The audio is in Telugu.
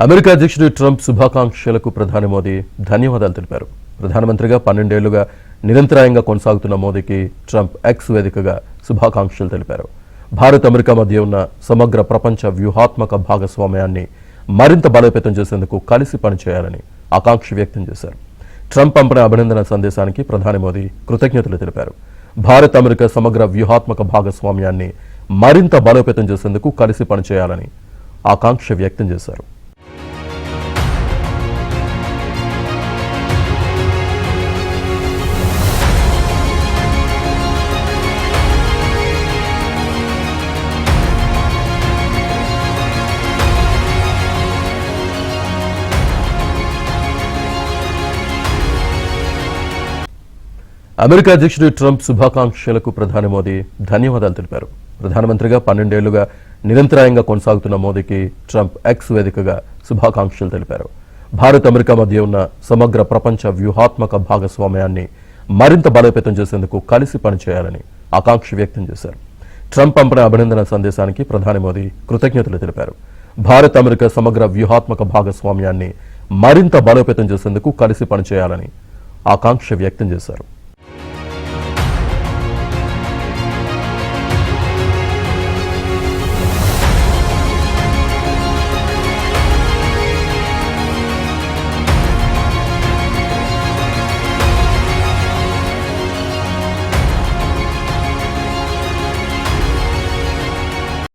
అమెరికా అధ్యక్షుడు ట్రంప్ శుభాకాంక్షలకు ప్రధాని మోదీ ధన్యవాదాలు తెలిపారు. ప్రధానమంత్రిగా 12 ఏళ్లుగా నిరంతరాయంగా కొనసాగుతున్న మోదీకి ట్రంప్ ఎక్స్ వేదికగా శుభాకాంక్షలు తెలిపారు. భారత్ అమెరికా మధ్య ఉన్న సమగ్ర ప్రపంచ వ్యూహాత్మక భాగస్వామ్యాన్ని మరింత బలోపేతం చేసేందుకు కలిసి పనిచేయాలని ఆకాంక్ష వ్యక్తం చేశారు. ట్రంప్ పంపిన అభినందన సందేశానికి ప్రధాని మోదీ కృతజ్ఞతలు తెలిపారు. భారత్ అమెరికా సమగ్ర వ్యూహాత్మక భాగస్వామ్యాన్ని మరింత బలోపేతం చేసేందుకు కలిసి పనిచేయాలని ఆకాంక్ష వ్యక్తం చేశారు. అమెరికా అధ్యక్షుడు ట్రంప్ శుభాకాంక్షలకు ప్రధాని మోదీ ధన్యవాదాలు తెలిపారు. ప్రధానమంత్రిగా 12 ఏళ్లుగా నిరంతరాయంగా కొనసాగుతున్న మోదీకి ట్రంప్ ఎక్స్ వేదికగా శుభాకాంక్షలు తెలిపారు. భారత్ అమెరికా మధ్య ఉన్న సమగ్ర ప్రపంచ వ్యూహాత్మక భాగస్వామ్యాన్ని మరింత బలోపేతం చేసేందుకు కలిసి పనిచేయాలని ఆకాంక్ష వ్యక్తం చేశారు. ట్రంప్ పంపిన అభినందన సందేశానికి ప్రధాని మోదీ కృతజ్ఞతలు తెలిపారు. భారత్ అమెరికా సమగ్ర వ్యూహాత్మక భాగస్వామ్యాన్ని మరింత బలోపేతం చేసేందుకు కలిసి పనిచేయాలని ఆకాంక్ష వ్యక్తం చేశారు.